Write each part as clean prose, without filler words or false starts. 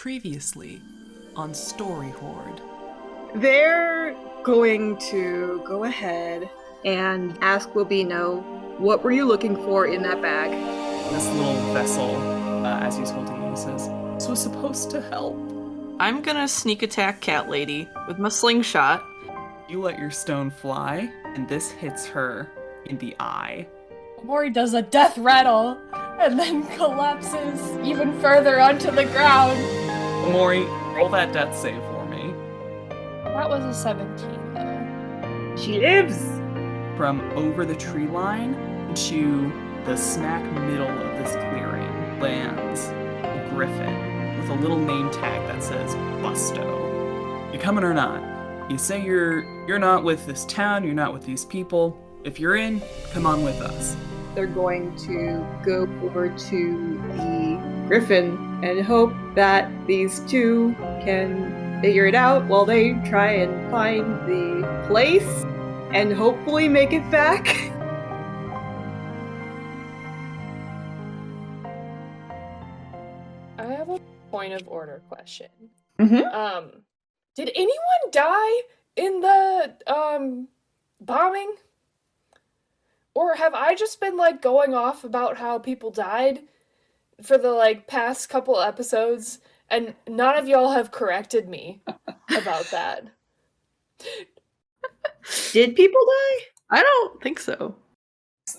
Previously on Story Hoard. They're going to go ahead and ask Wilbino, what were you looking for in that bag? This little vessel, as he's holding it, he says, "This was supposed to help." I'm gonna sneak attack Cat Lady with my slingshot. You let your stone fly, and this hits her in the eye. Momori does a death rattle and then collapses even further onto the ground. Momori, roll that death save for me. That was a 17, though. She lives! From over the tree line to the smack middle of this clearing lands a griffin with a little name tag that says Busto. You coming or not? You say you're not with this town, you're not with these people. If you're in, come on with us. They're going to go over to the griffin and hope that these two can figure it out while they try and find the place and hopefully make it back. I have a point of order question. Mm-hmm. Did anyone die in the bombing? Or have I just been going off about how people died for the past couple episodes and none of y'all have corrected me about that? Did people die? I don't think so.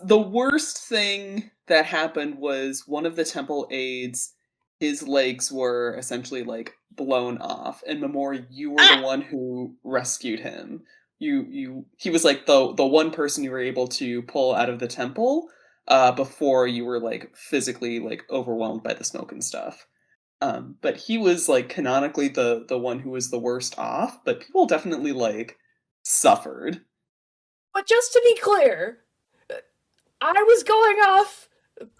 The worst thing that happened was one of the temple aides, his legs were essentially blown off, and Momori, you were the one who rescued him. He was the one person you were able to pull out of the temple before you were physically overwhelmed by the smoke and stuff. But he was canonically the one who was the worst off, but people definitely suffered. But just to be clear, I was going off,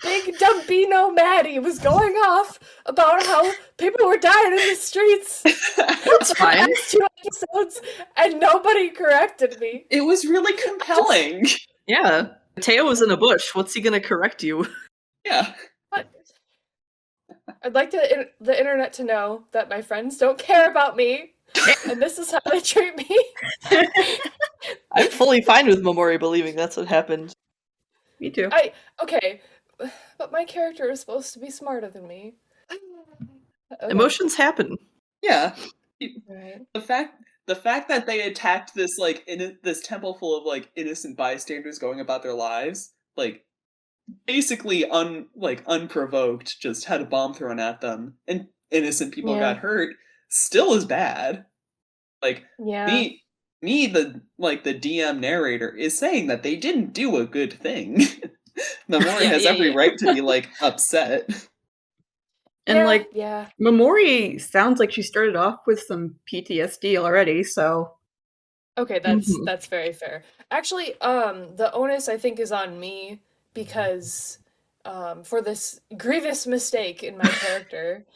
Big Dumbino Maddie was going off about how people were dying in the streets. That's fine. The past 2 episodes, and nobody corrected me. It was really compelling. Yeah. Mateo was in a bush. What's he gonna correct you? Yeah. But I'd like the internet to know that my friends don't care about me, and this is how they treat me. I'm fully fine with Momori believing that's what happened. Me too. Okay, but my character is supposed to be smarter than me. Okay. Emotions happen. Yeah. Right. The fact that they attacked this this temple full of innocent bystanders going about their lives, basically unprovoked, just had a bomb thrown at them and innocent people got hurt, still is bad. Yeah. Me the DM narrator is saying that they didn't do a good thing. Momori has every right to be upset. And yeah. Momori sounds like she started off with some PTSD already, so Okay, that's very fair. Actually, the onus I think is on me because for this grievous mistake in my character,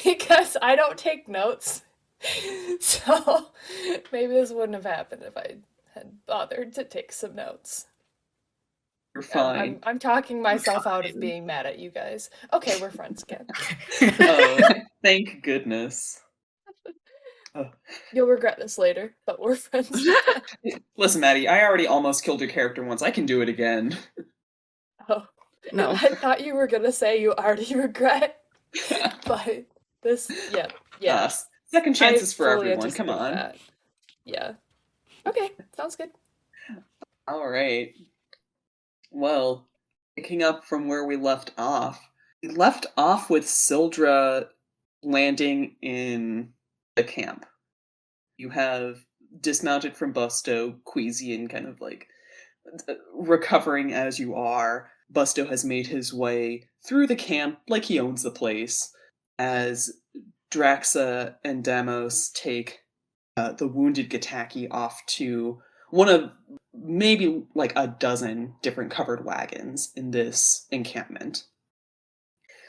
because I don't take notes. So maybe this wouldn't have happened if I had bothered to take some notes. You're fine. I'm talking myself out of being mad at you guys. Okay, we're friends again. Oh, thank goodness. Oh. You'll regret this later, but we're friends. Listen, Maddie, I already almost killed your character once. I can do it again. Oh. No. I thought you were gonna say you already regret. But this, yeah. Second chances for everyone, come on. That. Yeah. Okay, sounds good. Alright. Well, picking up from where we left off with Sildra landing in the camp. You have dismounted from Busto, queasy and kind of recovering as you are. Busto has made his way through the camp like he owns the place, as Draxa and Damos take the wounded Gataki off to one of maybe a dozen different covered wagons in this encampment.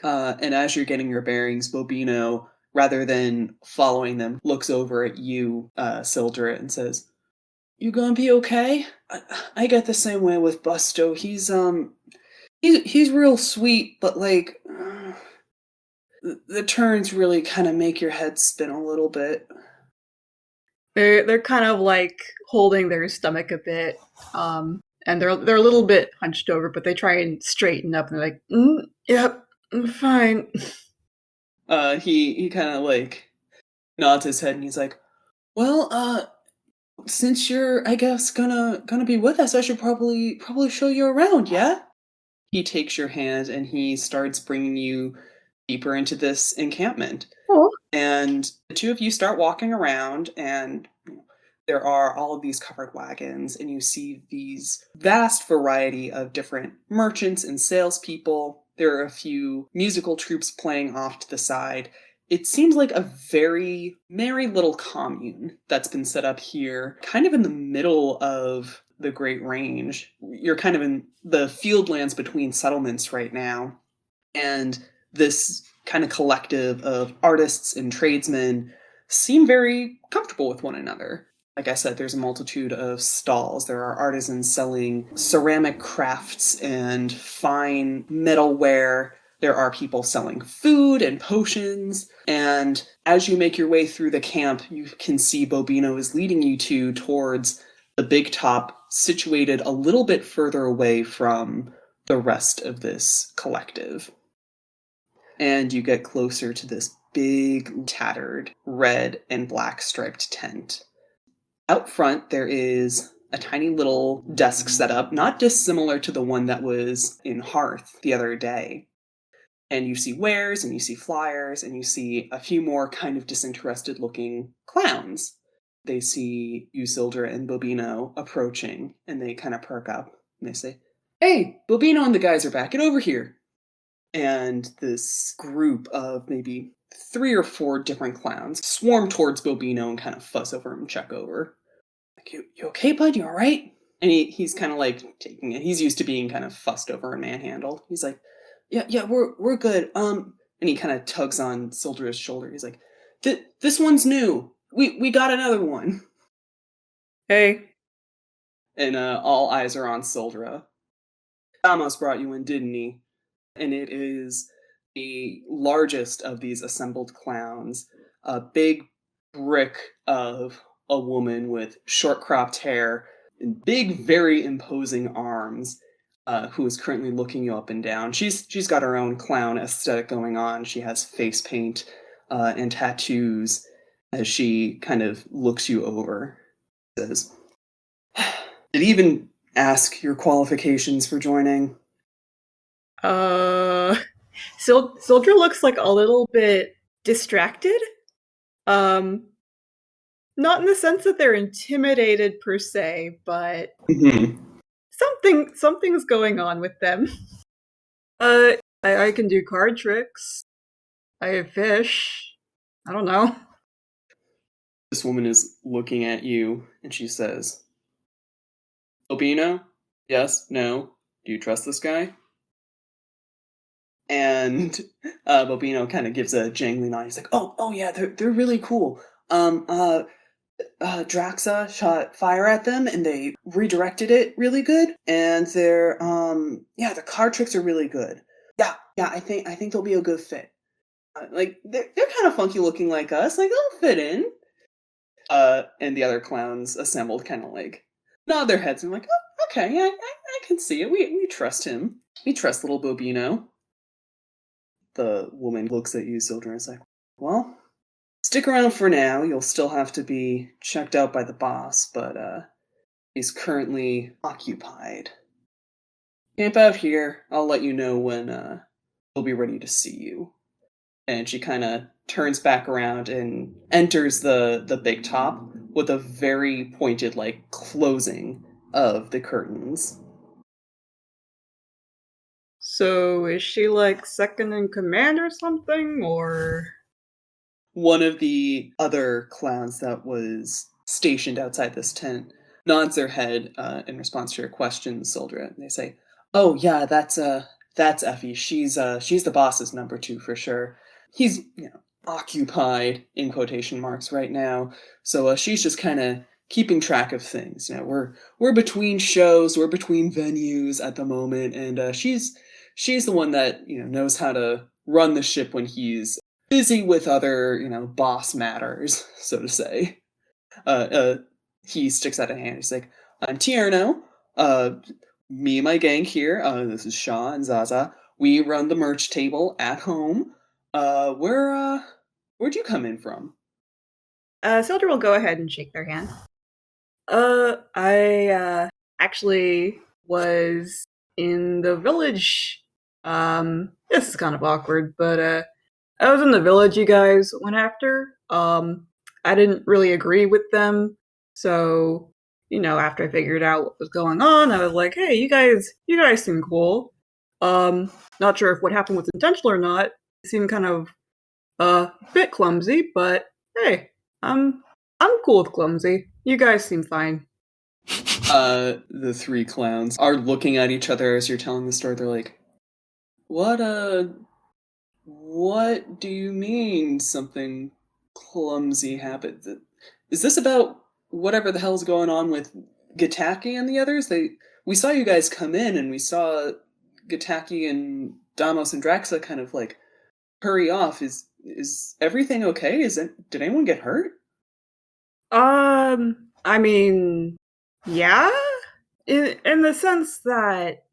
And as you're getting your bearings, Bobino, rather than following them, looks over at you, Sildra, and says, "You gonna be okay? I get the same way with Busto. He's real sweet, but the turns really kind of make your head spin a little bit. They're kind of like holding their stomach a bit, and they're a little bit hunched over, but they try and straighten up, and they're like, "Yep, I'm fine." He kind of like nods his head, and he's like, "Well, since you're, I guess, gonna be with us, I should probably show you around, yeah?" He takes your hand and he starts bringing you deeper into this encampment. Oh. And the two of you start walking around, and there are all of these covered wagons, and you see these vast variety of different merchants and salespeople. There are a few musical troupes playing off to the side. It seems like a very merry little commune that's been set up here, kind of in the middle of the Great Range. You're kind of in the fieldlands between settlements right now. And this kind of collective of artists and tradesmen seem very comfortable with one another. Like I said, there's a multitude of stalls. There are artisans selling ceramic crafts and fine metalware. There are people selling food and potions. And as you make your way through the camp, you can see Bobino is leading you towards the big top, situated a little bit further away from the rest of this collective. And you get closer to this big, tattered, red and black striped tent. Out front, there is a tiny little desk set up, not dissimilar to the one that was in Hearth the other day. And you see wares, and you see flyers, and you see a few more kind of disinterested looking clowns. They see you, Sildra, and Bobino approaching, and they kind of perk up, and they say, "Hey, Bobino and the guys are back. Get over here." And this group of maybe 3 or 4 different clowns swarm towards Bobino and kind of fuss over him and check over. Like, you okay, bud? You all right? And he's kind of like taking it. He's used to being kind of fussed over and manhandled. He's like, yeah, we're good. And he kind of tugs on Sildra's shoulder. He's like, this one's new. We got another one. Hey. And all eyes are on Sildra. Amos brought you in, didn't he? And it is the largest of these assembled clowns, a big brick of a woman with short cropped hair and big, very imposing arms, who is currently looking you up and down. She's got her own clown aesthetic going on. She has face paint and tattoos as she kind of looks you over. Says, "Did he even ask your qualifications for joining?" Sildra looks like a little bit distracted. Not in the sense that they're intimidated per se, but something's going on with them. I can do card tricks. I have fish. I don't know. This woman is looking at you, and she says, "Bobino? Yes? No? Do you trust this guy?" And Bobino kind of gives a jangly nod. He's like, oh yeah, they're really cool. Draxa shot fire at them, and they redirected it really good. And they're the card tricks are really good. Yeah, I think they'll be a good fit. Like they're kind of funky looking like us. Like they'll fit in. And the other clowns assembled kind of like nod their heads and like, oh, okay, yeah, I can see it. We trust him. We trust little Bobino. The woman looks at you, Sildra, and is like, "Well, stick around for now. You'll still have to be checked out by the boss, but he's currently occupied. Camp out here. I'll let you know when we'll be ready to see you." And she kind of turns back around and enters the big top with a very pointed, like, closing of the curtains. So is she like second in command or something, or? One of the other clowns that was stationed outside this tent nods their head in response to your question, Sildra, and they say, "Oh yeah, that's Effie. She's the boss's number 2 for sure. He's occupied in quotation marks right now, so she's just kind of keeping track of things. We're between shows, we're between venues at the moment, and she's the one that knows how to run the ship when he's busy with other, boss matters, so to say. He sticks out a hand. He's like, I'm Tierno. Me and my gang here. This is Shaw and Zaza. We run the merch table at home. Where'd you come in from? Sildra will go ahead and shake their hand. I actually was in the village. This is kind of awkward, but I was in the village you guys went after. I didn't really agree with them, so after I figured out what was going on, I was like, "Hey, you guys seem cool." Not sure if what happened was intentional or not. It seemed kind of a bit clumsy, but hey, I'm cool with clumsy. You guys seem fine. The three clowns are looking at each other as you're telling the story. They're like, What do you mean something clumsy happened? Is this about whatever the hell's going on with Gataki and the others? We saw you guys come in, and we saw Gataki and Damos and Draxa kind of like hurry off. Is everything okay? Did anyone get hurt? I mean, yeah, in the sense that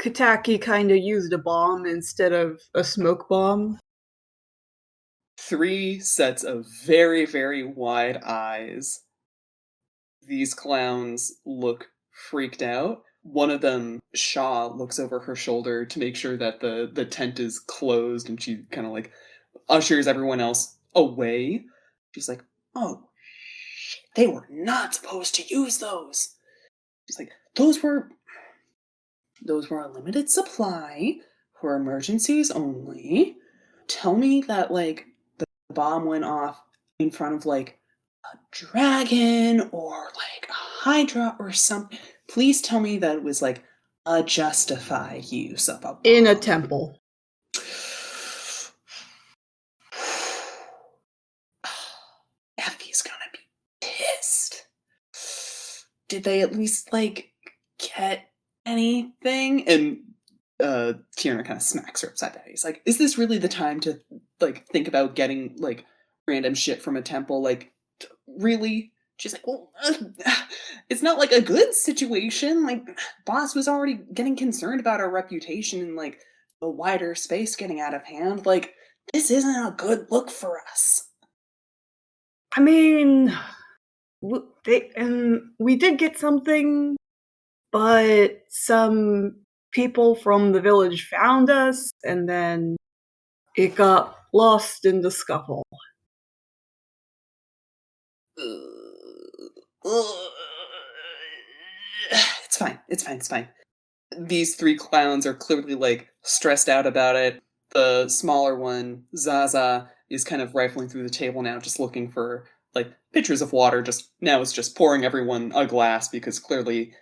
Kataki kind of used a bomb instead of a smoke bomb. 3 sets of very, very wide eyes. These clowns look freaked out. One of them, Shaw, looks over her shoulder to make sure that the tent is closed, and she kind of like ushers everyone else away. She's like, oh, shit, they were not supposed to use those. She's like, those were a limited supply for emergencies only. Tell me that, like, the bomb went off in front of, like, a dragon or, like, a hydra or something. Please tell me that it was, like, a justified use of a bomb. In a temple. Effie's gonna be pissed. Did they at least, like, get anything? And Kieran kind of smacks her upside the head. He's like, is this really the time to, like, think about getting, like, random shit from a temple? Like, really? She's like, well, it's not, like, a good situation. Like, boss was already getting concerned about our reputation and, like, the wider space getting out of hand. Like, this isn't a good look for us. I mean, we did get something, but some people from the village found us, and then it got lost in the scuffle. It's fine. These 3 clowns are clearly, like, stressed out about it. The smaller one, Zaza, is kind of rifling through the table now, just looking for, like, pitchers of water. Now it's just pouring everyone a glass, because clearly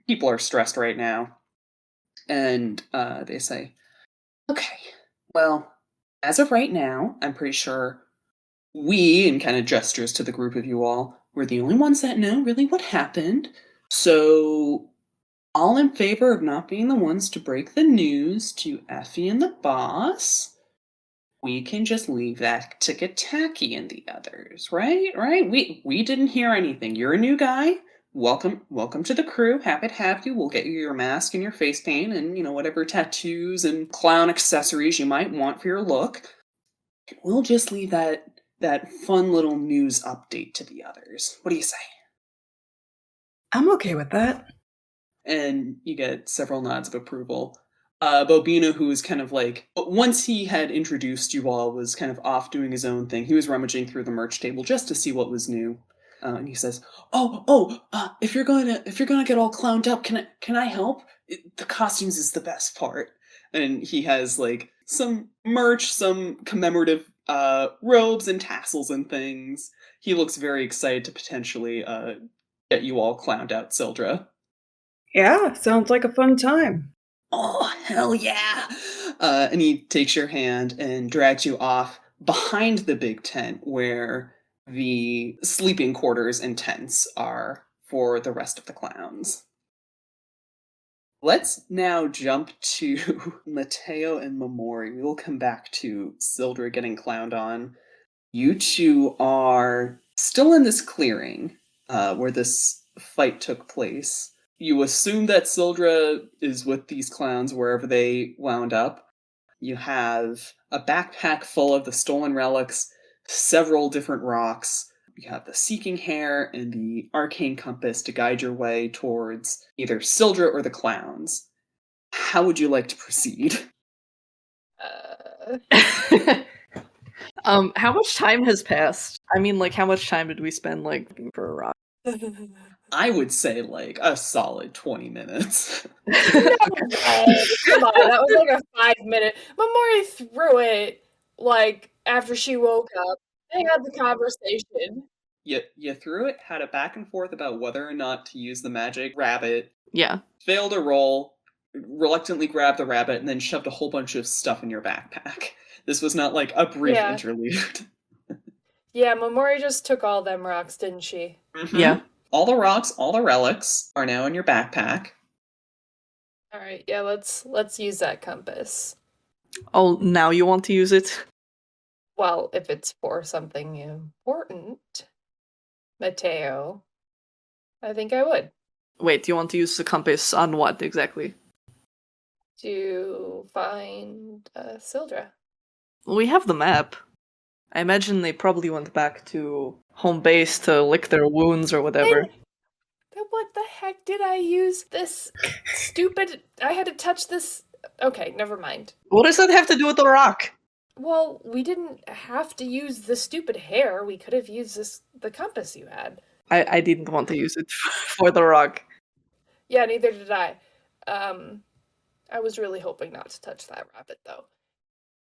people are stressed right now. And they say, okay, well, as of right now, I'm pretty sure we, and kind of gestures to the group of you all, we're the only ones that know really what happened. So, all in favor of not being the ones to break the news to Effie and the boss, we can just leave that to Gataki and the others, right? We didn't hear anything. You're a new guy. Welcome to the crew. Happy to have you. We'll get you your mask and your face paint and, whatever tattoos and clown accessories you might want for your look. We'll just leave that fun little news update to the others. What do you say? I'm okay with that. And you get several nods of approval. Bobino, who was kind of like, once he had introduced you all, was kind of off doing his own thing. He was rummaging through the merch table just to see what was new. And he says, if you're gonna get all clowned up, can I help? The costumes is the best part. And he has, like, some merch, some commemorative robes and tassels and things. He looks very excited to potentially get you all clowned out, Sildra. Yeah, sounds like a fun time. Oh, hell yeah! And he takes your hand and drags you off behind the big tent where the sleeping quarters and tents are for the rest of the clowns. Let's now jump to Mateo and Momori. We will come back to Sildra getting clowned on. You two are still in this clearing where this fight took place. You assume that Sildra is with these clowns wherever they wound up. You have a backpack full of the stolen relics, several different rocks. You have the Seeking Hair and the Arcane Compass to guide your way towards either Sildra or the clowns. How would you like to proceed? How much time has passed? I mean, like, how much time did we spend, like, looking for a rock? I would say, like, a solid 20 minutes. Come on, that was like a 5-minute. Momori threw it, like, after she woke up. They had the conversation. You threw it, had a back and forth about whether or not to use the magic rabbit, Yeah. failed a roll, reluctantly grabbed the rabbit, and then shoved a whole bunch of stuff in your backpack. This was not like a brief Yeah. interlude. Yeah, Momori just took all them rocks, didn't she? Mhm. Yeah. All the rocks, all the relics are now in your backpack. All right, yeah, let's use that compass. Oh, now you want to use it? Well, if it's for something important, Mateo, I think I would. Wait, do you want to use the compass on what exactly? To find Sildra. We have the map. I imagine they probably went back to home base to lick their wounds or whatever. Then what the heck did I use this stupid... I had to touch this... Okay, never mind. What does that have to do with the rock? Well, we didn't have to use the stupid hair. We could have used the compass you had. I didn't want to use it for the rock. Yeah, neither did I. I was really hoping not to touch that rabbit, though.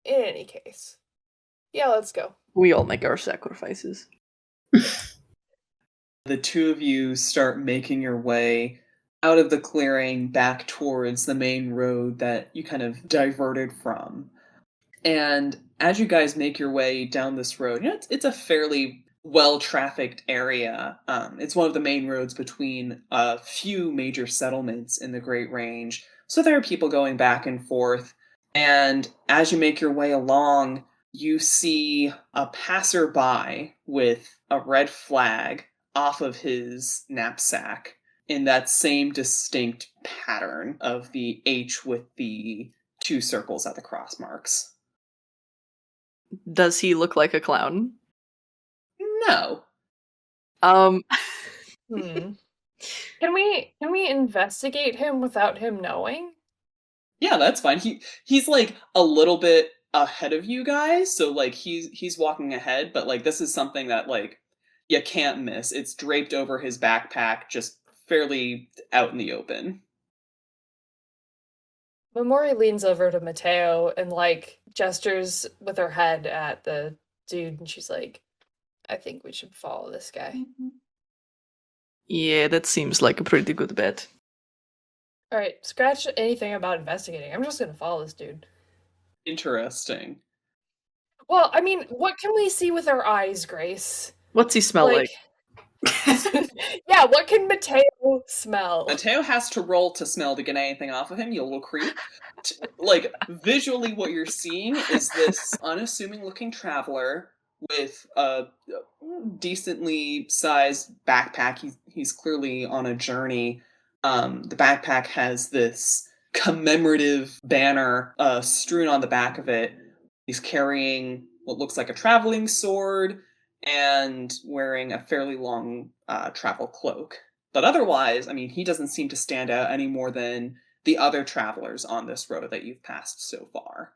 In any case. Yeah, let's go. We all make our sacrifices. The two of you start making your way out of the clearing back towards the main road that you kind of diverted from. And as you guys make your way down this road, you know, it's a fairly well-trafficked area. It's one of the main roads between a few major settlements in the Great Range. So there are people going back and forth. And as you make your way along, you see a passerby with a red flag off of his knapsack in that same distinct pattern of the H with the two circles at the cross marks. Does he look like a clown? No. Hmm. Can we investigate him without him knowing? Yeah, that's fine. He's like a little bit ahead of you guys, so like he's walking ahead, but like this is something that like you can't miss. It's draped over his backpack, just fairly out in the open. Momori leans over to Mateo and like gestures with her head at the dude, and she's like, I think we should follow this guy. Yeah, that seems like a pretty good bet. Alright, scratch anything about investigating. I'm just gonna follow this dude. Interesting. Well, I mean, what can we see with our eyes, Grace? What's he smell like? Yeah, what can Mateo smell? Mateo has to roll to smell to get anything off of him, you little creep. Like, visually what you're seeing is this unassuming looking traveler with a decently sized backpack. He's clearly on a journey. The backpack has this commemorative banner strewn on the back of it. He's carrying what looks like a traveling sword and wearing a fairly long travel cloak. But otherwise, I mean, he doesn't seem to stand out any more than the other travelers on this road that you've passed so far.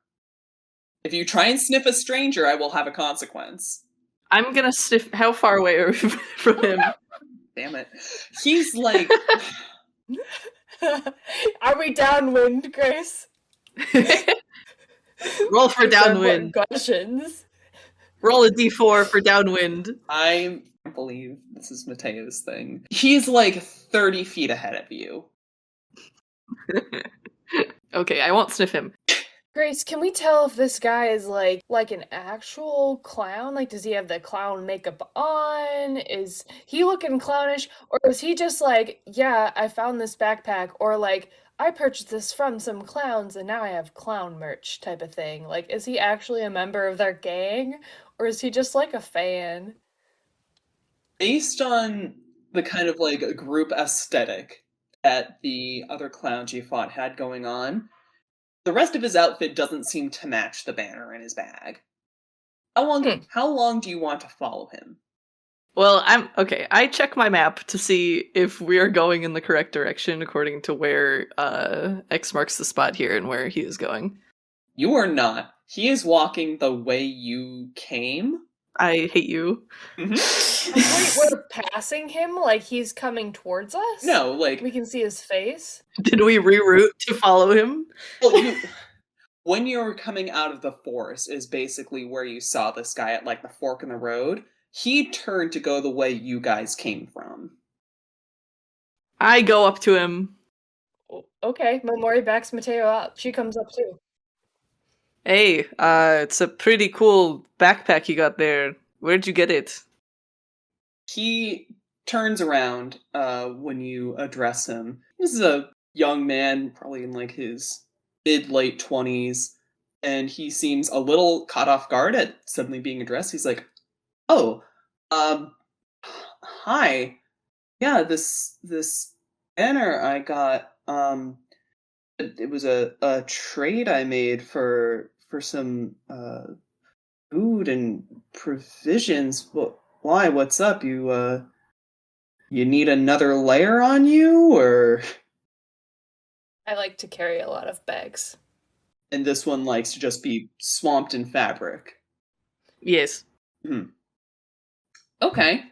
If you try and sniff a stranger, I will have a consequence. I'm gonna sniff. How far away are we from him? Damn it. He's like... Are we downwind, Grace? Roll for These are important downwind. questions. Roll a d4 for downwind. I can't believe this is Mateo's thing. He's like 30 feet ahead of you. Okay, I won't sniff him. Grace, can we tell if this guy is like an actual clown? Like, does he have the clown makeup on? Is he looking clownish? Or is he just like, yeah, I found this backpack, or like, I purchased this from some clowns and now I have clown merch type of thing. Like, is he actually a member of their gang? Or is he just like a fan? Based on the kind of like group aesthetic that the other clowns you fought had going on, the rest of his outfit doesn't seem to match the banner in his bag. How long do you want to follow him? Well, I check my map to see if we are going in the correct direction according to where X marks the spot here and where he is going. You are not. He is walking the way you came. I hate you. Wait, we're passing him? Like he's coming towards us? No, like We can see his face? Did we reroute to follow him? well, when you were coming out of the forest is basically where you saw this guy at like the fork in the road. He turned to go the way you guys came from. I go up to him. Okay, Momori backs Mateo up. She comes up too. Hey, it's a pretty cool backpack you got there. Where'd you get it? He turns around when you address him. This is a young man, probably in like his mid-late 20s, and he seems a little caught off guard at suddenly being addressed. He's like, "Oh, hi. Yeah, this banner I got, it was a trade I made for some food and provisions. Why? What's up? You need another layer on you, or?" I like to carry a lot of bags. And this one likes to just be swamped in fabric. Yes. Okay.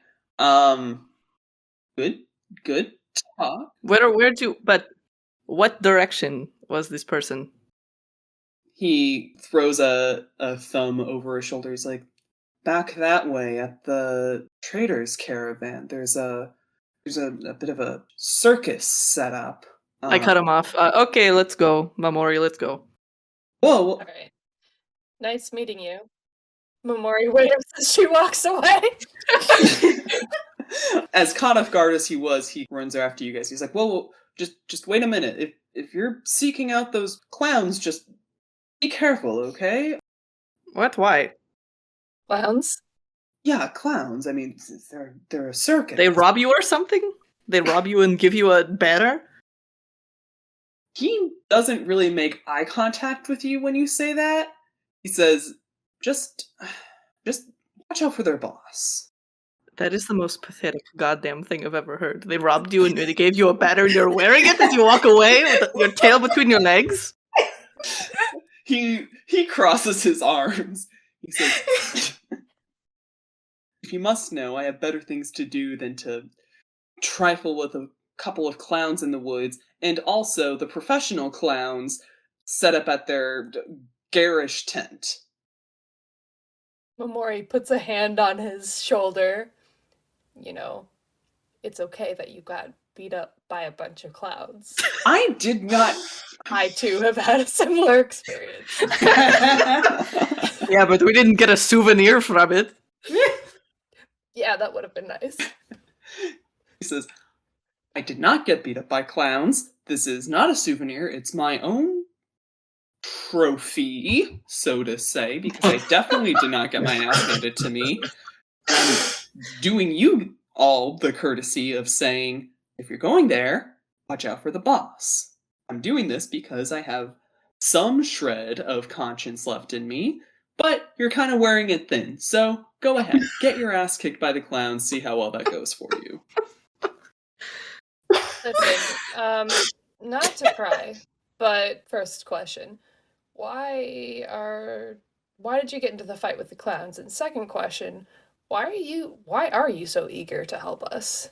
Good talk. But what direction was this person? He throws a thumb over his shoulder. He's like, "Back that way at the trader's caravan. There's a bit of a circus set up." I cut him off. Okay, let's go. Momori, let's go. Whoa. All right. Nice meeting you. Momori waves as she walks away. As caught off guard as he was, he runs after you guys. He's like, "Whoa, just wait a minute. If you're seeking out those clowns, just be careful, okay?" What? Why? Clowns? Yeah, clowns. I mean, they're a circus. They rob you or something? They rob you and give you a banner? He doesn't really make eye contact with you when you say that. He says, just watch out for their boss. That is the most pathetic goddamn thing I've ever heard. They robbed you and they gave you a banner and you're wearing it as you walk away with your tail between your legs? He crosses his arms. He says, "If you must know, I have better things to do than to trifle with a couple of clowns in the woods, and also the professional clowns set up at their garish tent." Momori puts a hand on his shoulder. You know, it's okay that you got beat up by a bunch of clowns. I did not. I too have had a similar experience. Yeah, but we didn't get a souvenir from it. Yeah, that would have been nice. He says, "I did not get beat up by clowns. This is not a souvenir. It's my own trophy, so to say, because I definitely did not get my ass handed to me. I'm doing you all the courtesy of saying, if you're going there, watch out for the boss. I'm doing this because I have some shred of conscience left in me, but you're kind of wearing it thin, so go ahead, get your ass kicked by the clowns, see how well that goes for you." Listen, not to pry, but first question. Why did you get into the fight with the clowns? And second question, why are you so eager to help us?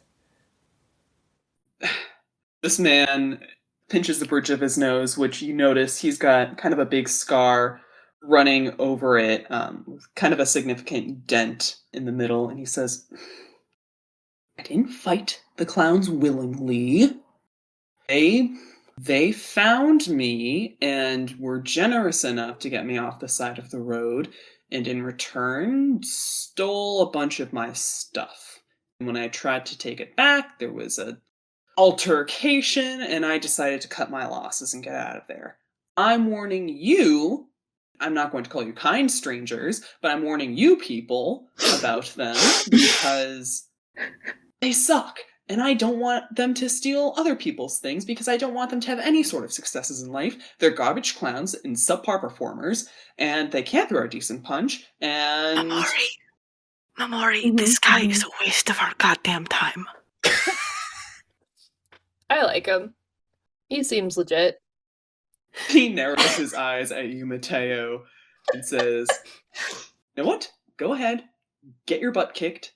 This man pinches the bridge of his nose, which you notice he's got kind of a big scar running over it, with kind of a significant dent in the middle, and he says, "I didn't fight the clowns willingly. They found me and were generous enough to get me off the side of the road, and in return stole a bunch of my stuff. And when I tried to take it back, there was a altercation, and I decided to cut my losses and get out of there. I'm warning you, I'm not going to call you kind strangers, but I'm warning you people about them because they suck. And I don't want them to steal other people's things because I don't want them to have any sort of successes in life. They're garbage clowns and subpar performers, and they can't throw a decent punch, and... Momori, this guy is a waste of our goddamn time. I like him. He seems legit. He narrows his eyes at you, Mateo, and says, you know what? Go ahead. Get your butt kicked.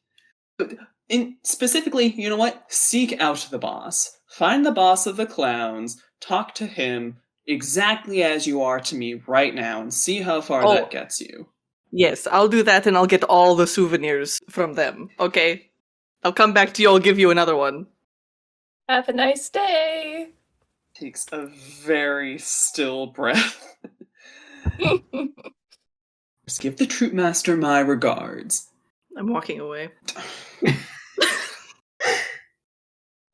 And specifically, you know what? Seek out the boss. Find the boss of the clowns. Talk to him exactly as you are to me right now and see how far that gets you. Yes, I'll do that and I'll get all the souvenirs from them, okay? I'll come back to you, I'll give you another one. Have a nice day. Takes a very still breath. Just give the troop master my regards. I'm walking away.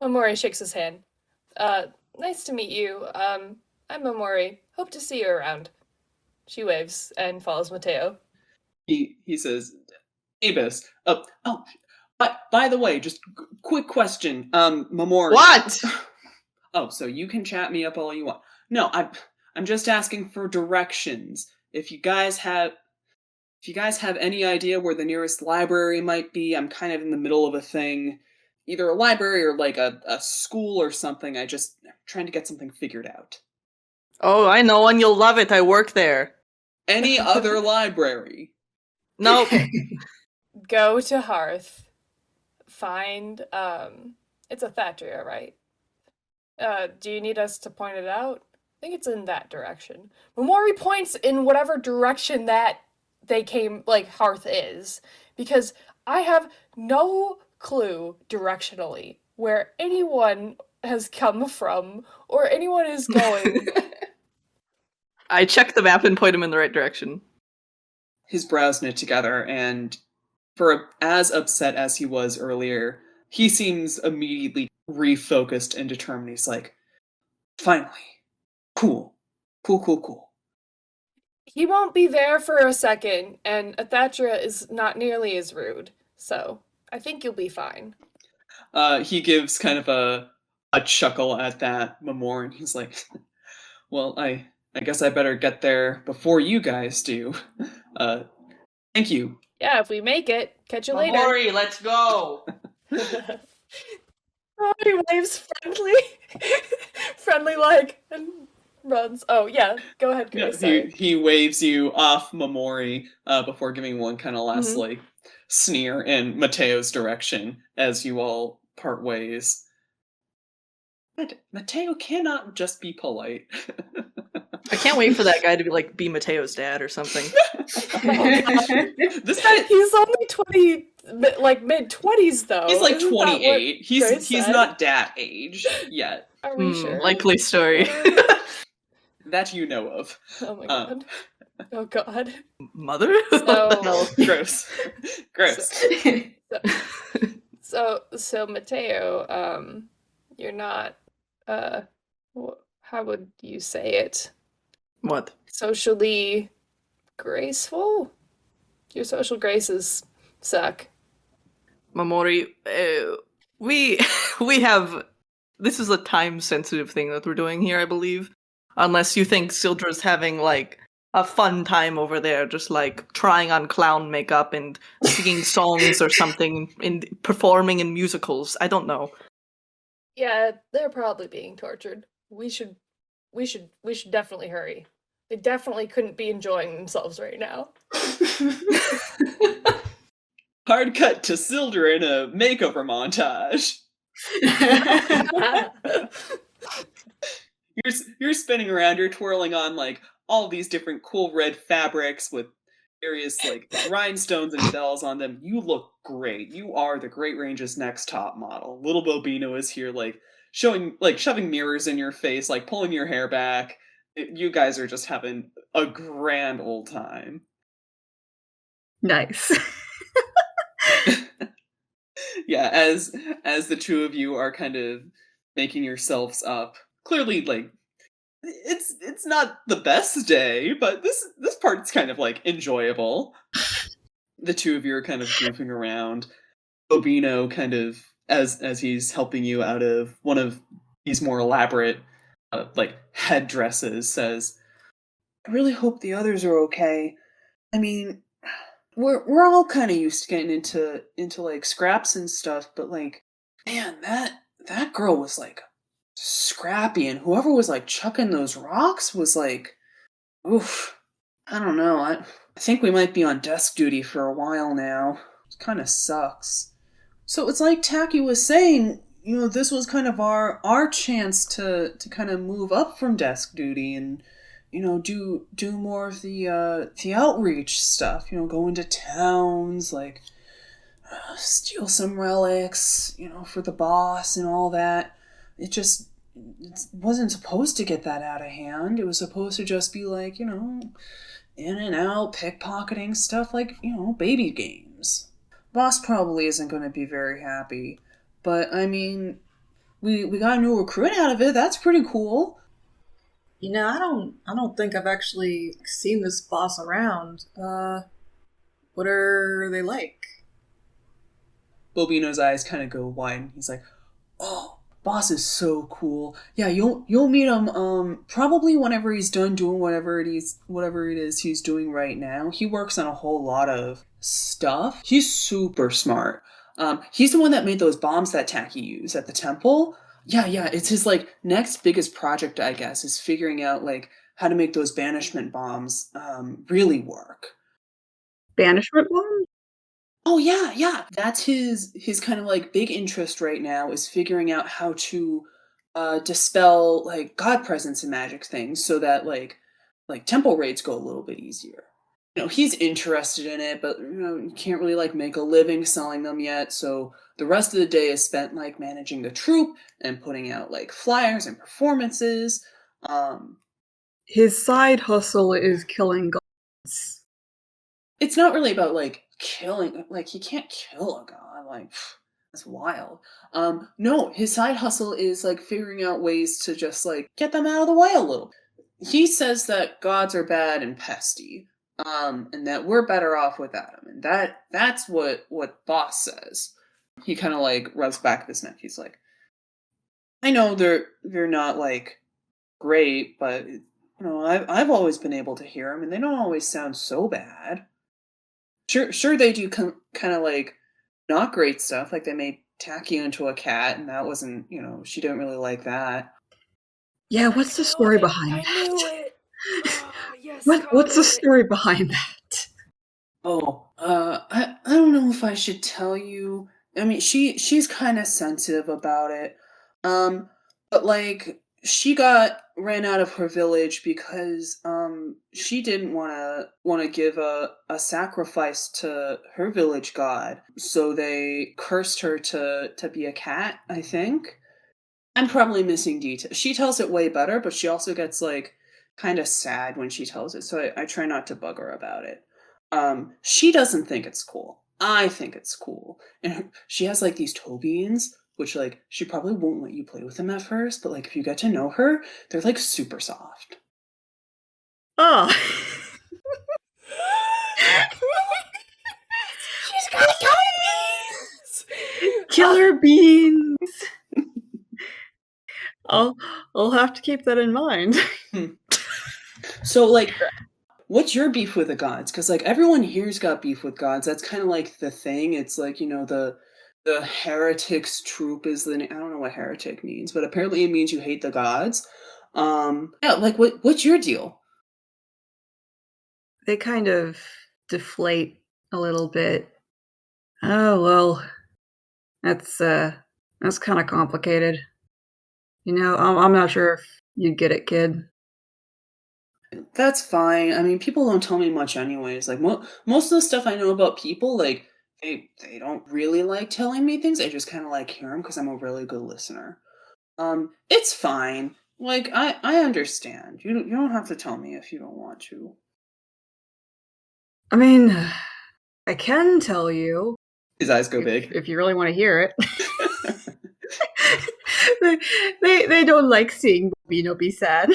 Momori shakes his hand. Nice to meet you. I'm Momori. Hope to see you around. She waves and follows Mateo. He says, Abus, by the way, just quick question, Momori. What? Oh, so you can chat me up all you want. No, I'm just asking for directions. If you guys have any idea where the nearest library might be, I'm kind of in the middle of a thing. Either a library or like a school or something. I'm trying to get something figured out. Oh, I know, and you'll love it. I work there. Any other library? Nope. Go to Hearth. Find, it's a Thatria, right? Do you need us to point it out? I think it's in that direction. Momori points in whatever direction that they came, like, Hearth is. Because I have no clue directionally where anyone has come from or anyone is going. I check the map and point him in the right direction. His brows knit together, and for as upset as he was earlier, he seems immediately refocused and determined. He's like, finally. Cool. He won't be there for a second, and Thatria is not nearly as rude, so I think you'll be fine. He gives kind of a chuckle at that, Momori, and he's like, well, I guess I better get there before you guys do. Thank you. Yeah, if we make it, catch you later. Momori, let's go! Oh, he waves friendly like, and runs. Oh, yeah, go ahead, Grace. Yeah, he waves you off Momori before giving one kind of last like sneer in Mateo's direction as you all part ways. But Mateo cannot just be polite. I can't wait for that guy to be Mateo's dad or something. This guy, he's only 20, like mid-20s though. He's like Isn't 28. He's said? not that age yet. Are we sure? Likely story. That you know of. Oh my god. Oh god. Mother? So, What the hell? Gross. So Mateo, you're not, how would you say it? What? Socially graceful? Your social graces suck. Momori, we have... This is a time-sensitive thing that we're doing here, I believe. Unless you think Sildra's having, like, a fun time over there, just, like, trying on clown makeup and singing songs or something, and performing in musicals. I don't know. Yeah, they're probably being tortured. We should definitely hurry. They definitely couldn't be enjoying themselves right now. Hard cut to Sildra in a makeover montage. You're spinning around, you're twirling on like all these different cool red fabrics with various like rhinestones and bells on them. You look great. You are the Great Range's next top model. Little Bobino is here like shoving mirrors in your face, like pulling your hair back. You guys are just having a grand old time. Nice. Yeah, as the two of you are kind of making yourselves up. Clearly, like, it's not the best day, but this part's kind of like enjoyable. The two of you are kind of goofing around. Bobino kind of, as he's helping you out of one of these more elaborate like headdresses, says, "I really hope the others are okay. I mean, we're all kind of used to getting into like scraps and stuff, but like, man, that girl was like scrappy, and whoever was like chucking those rocks was like, oof. I don't know. I think we might be on desk duty for a while now. It kind of sucks." So it's like Taki was saying, this was kind of our chance to kind of move up from desk duty and do more of the outreach stuff. Go into towns, like steal some relics, for the boss and all that. It wasn't supposed to get that out of hand. It was supposed to just be like, in and out, pickpocketing stuff, like, baby games. Boss probably isn't going to be very happy, but I mean, we got a new recruit out of it. That's pretty cool. I don't think I've actually seen this boss around. What are they like? Bobino's eyes kind of go wide, and he's like, "Oh, boss is so cool. Yeah, you'll meet him probably whenever he's done doing whatever it is he's doing right now. He works on a whole lot of stuff. He's super smart. He's the one that made those bombs that Taki used at the temple. Yeah, it's his like next biggest project, I guess, is figuring out like how to make those banishment bombs really work." Banishment bomb? Oh yeah. That's his kind of like big interest right now, is figuring out how to dispel like god presence and magic things so that like temple raids go a little bit easier. He's interested in it, but you can't really like make a living selling them yet, so the rest of the day is spent like managing the troop and putting out like flyers and performances. His side hustle is killing gods. It's not really about like killing, like he can't kill a god, like that's wild. No, his side hustle is like figuring out ways to just like get them out of the way a little. He says that gods are bad and pesty, and that we're better off without them, and that's what boss says. He kind of like rubs back his neck. He's like, "I know they're not like great, but I've always been able to hear them, and they don't always sound so bad. Sure, they do kind of like not great stuff, like they made Taki into a cat, and that wasn't, she didn't really like that." Yeah, what's the story behind that? I knew it! Yes, what's the story behind that? Oh, I don't know if I should tell you. I mean, she's kind of sensitive about it. But like she ran out of her village because she didn't want to give a sacrifice to her village god. So they cursed her to be a cat, I think. I'm probably missing details. She tells it way better, but she also gets like kind of sad when she tells it, so I try not to bug her about it. She doesn't think it's cool. I think it's cool. And she has like these toe beans, which like she probably won't let you play with them at first, but like if you get to know her, they're like super soft. Oh. She's got toe beans! Killer beans! I'll have to keep that in mind. So like, what's your beef with the gods? Because like everyone here's got beef with gods. That's kind of like the thing. It's like, the heretics troop is I don't know what heretic means, but apparently it means you hate the gods. Yeah, like what's your deal? They kind of deflate a little bit. Oh well, that's kind of complicated. I'm not sure if you'd get it, kid. That's fine. I mean, people don't tell me much anyways. Like most of the stuff I know about people, like they don't really like telling me things. I just kind of like hear them because I'm a really good listener. It's fine. Like I understand. You don't have to tell me if you don't want to. I mean, I can tell you. His eyes go big. If you really want to hear it. they don't like seeing Bobino be sad.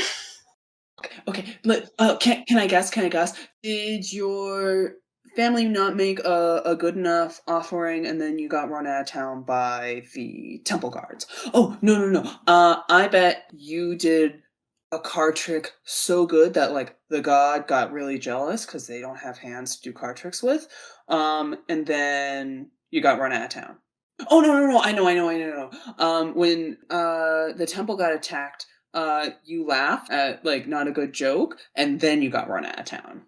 Okay, can I guess? Did your family not make a good enough offering, and then you got run out of town by the temple guards? Oh, no. I bet you did a card trick so good that like the god got really jealous because they don't have hands to do card tricks with. And then you got run out of town. Oh no! I know. When the temple got attacked, you laughed at like not a good joke, and then you got run out of town.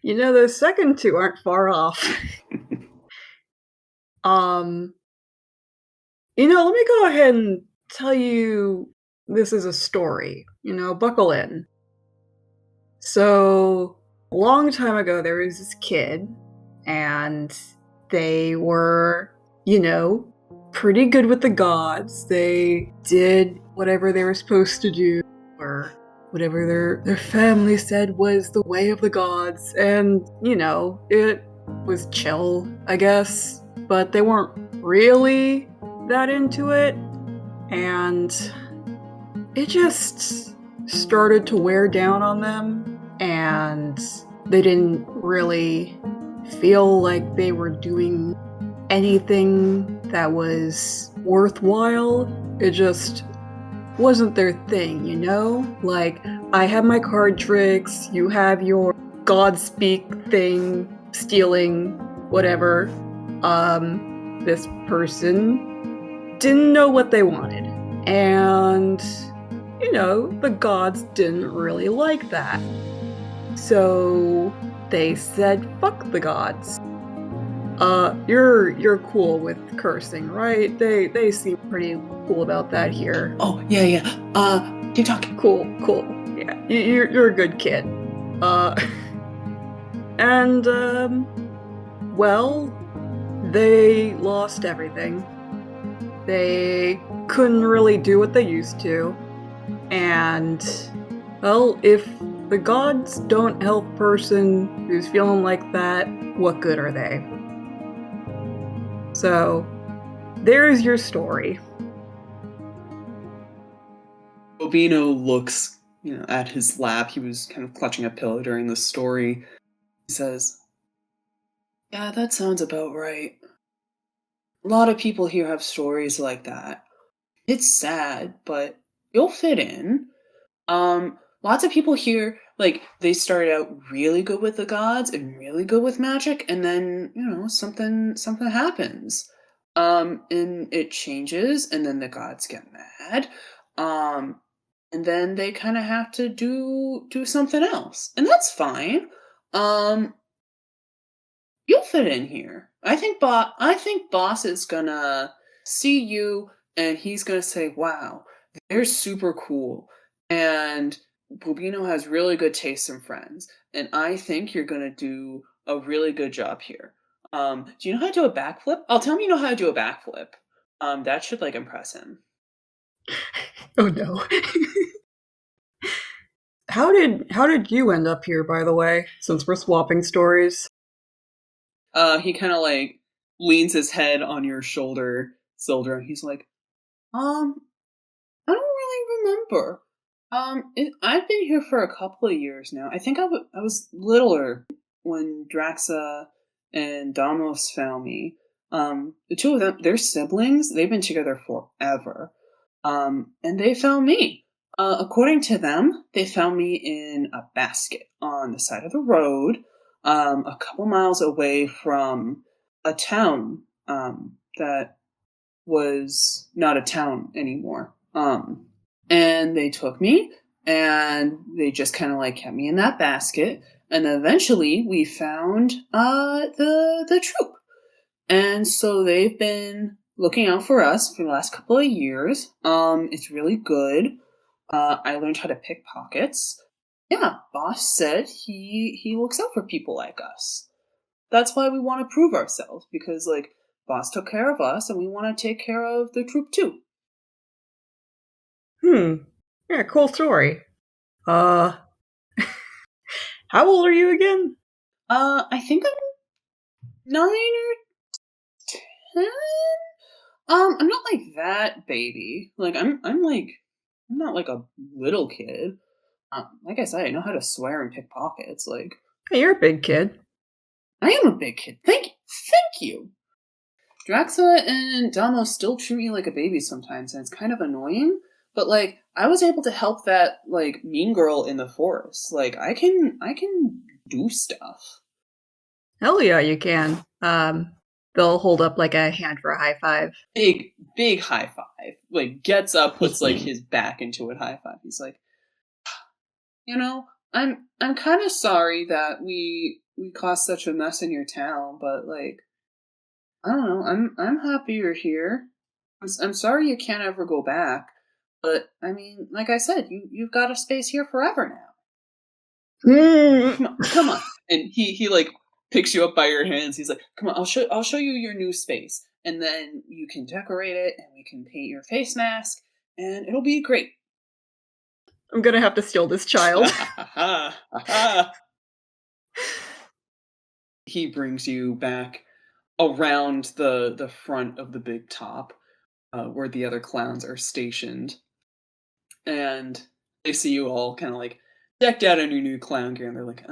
You know, those second two aren't far off. You know, let me go ahead and tell you this is a story. You know, buckle in. So, a long time ago, there was this kid, and they were, you know, pretty good with the gods. They did whatever they were supposed to do, or whatever their family said was the way of the gods, and, you know, it was chill, I guess, but they weren't really that into it, and it just started to wear down on them, and they didn't really feel like they were doing anything that was worthwhile. It just wasn't their thing, you know? Like, I have my card tricks, you have your God speak thing, stealing, whatever. This person didn't know what they wanted. And, you know, the gods didn't really like that. So they said, fuck the gods. You're cool with cursing, right? They seem pretty cool about that here. Oh, yeah. Keep talking. Cool. Yeah, you're a good kid. Well, they lost everything. They couldn't really do what they used to. And, well, if the gods don't help a person who's feeling like that, what good are they? So, there's your story. Bobino looks, at his lap. He was kind of clutching a pillow during the story. He says, "Yeah, that sounds about right. A lot of people here have stories like that. It's sad, but you'll fit in. Lots of people here, like, they started out really good with the gods and really good with magic, and then, something happens. And it changes, and then the gods get mad. And then they kind of have to do something else. And that's fine. You'll fit in here. I think Boss is gonna see you, and he's gonna say, wow, they're super cool. And Bobino has really good taste in friends. And I think you're gonna do a really good job here. Do you know how to do a backflip? I'll tell him you know how to do a backflip. That should, impress him." Oh no. How did you end up here, by the way, since we're swapping stories? He kind of leans his head on your shoulder, Sildra, and he's like, I don't really remember. I've been here for a couple of years now. I think I was littler when Draxa and Damos found me. The two of them, they're siblings. They've been together forever. And they found me. According to them, they found me in a basket on the side of the road, a couple miles away from a town that was not a town anymore. And they took me, and they just kind of kept me in that basket. And eventually, we found the troop, and so they've been looking out for us for the last couple of years. It's really good. I learned how to pick pockets. Yeah, Boss said he looks out for people like us. That's why we want to prove ourselves, because Boss took care of us, and we want to take care of the troop too. Yeah, cool story. How old are you again? I think I'm 9 or 10. I'm not like that baby. Like I'm not like a little kid. Like I said, I know how to swear and pick pockets. Like Hey, you're a big kid. I am a big kid. Thank you. Draxa and Damo still treat me like a baby sometimes, and it's kind of annoying. But like, I was able to help that like mean girl in the forest. Like, I can do stuff. Hell yeah, you can. They'll hold up like a hand for a high five. Big high five. Like, gets up, puts like his back into it, high five. He's like, you know, I'm kind of sorry that we caused such a mess in your town, but like, I don't know. I'm happy you're here. I'm sorry you can't ever go back, but I mean, like I said, you've got a space here forever now. Come on. And he like picks you up by your hands. He's like, "Come on, I'll show you your new space, and then you can decorate it, and we can paint your face mask, and it'll be great." I'm gonna have to steal this child. He brings you back around the front of the big top, where the other clowns are stationed, and they see you all kind of like decked out in your new clown gear, and they're like,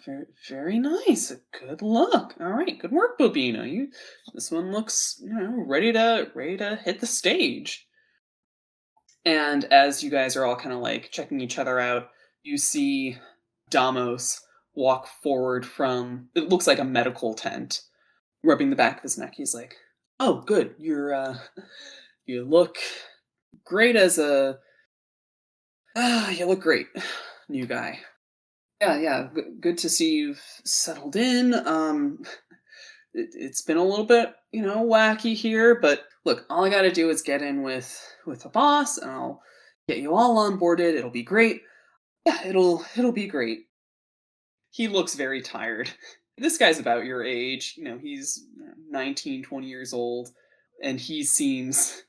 very, very nice, good luck, all right, good work, Bobina. This one looks, ready to hit the stage. And as you guys are all kind of like checking each other out, you see Damos walk forward from, it looks like a medical tent, rubbing the back of his neck. He's like, "Oh, good. You look great as a. You look great, new guy. Yeah. Good to see you've settled in. It's been a little bit, wacky here, but look, all I got to do is get in with the boss, and I'll get you all onboarded. It'll be great. Yeah, it'll be great." He looks very tired. This guy's about your age. He's 19, 20 years old, and he seems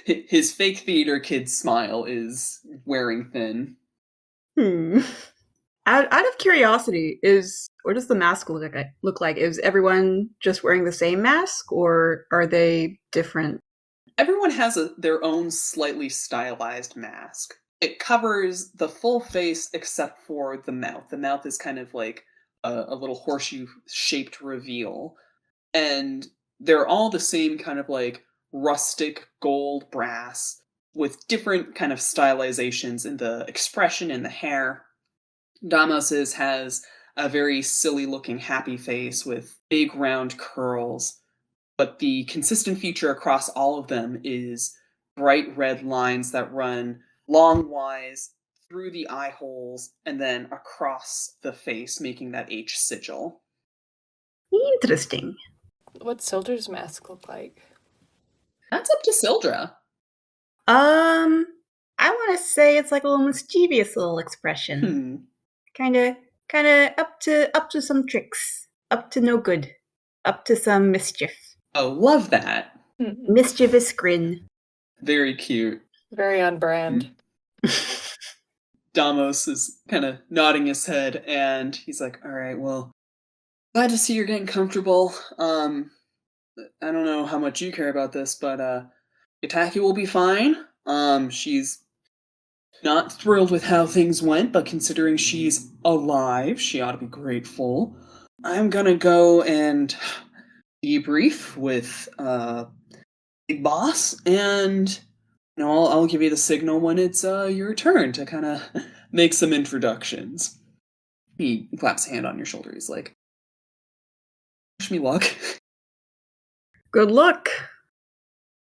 his fake theater kid smile is wearing thin. Out of curiosity, what does the mask look like? Is everyone just wearing the same mask, or are they different? Everyone has their own slightly stylized mask. It covers the full face except for the mouth. The mouth is kind of like a little horseshoe-shaped reveal. And they're all the same kind of like rustic gold brass with different kind of stylizations in the expression and the hair. Damos's has a very silly looking happy face with big round curls, but the consistent feature across all of them is bright red lines that run longwise through the eye holes and then across the face, making that H sigil. Interesting. What's Sildra's mask look like? That's up to Sildra. I want to say it's like a little mischievous little expression. Kind of up to some tricks, up to no good, up to some mischief. Oh, love that. Mischievous grin. Very cute. Very on brand. Damos is kind of nodding his head, and he's like, "All right, well, glad to see you're getting comfortable. I don't know how much you care about this, but Itaki will be fine. She's not thrilled with how things went, but considering she's alive, she ought to be grateful. I'm gonna go and debrief with Big Boss, and I'll give you the signal when it's your turn to kind of make some introductions." He claps a hand on your shoulder. He's like, "Wish me luck." Good luck.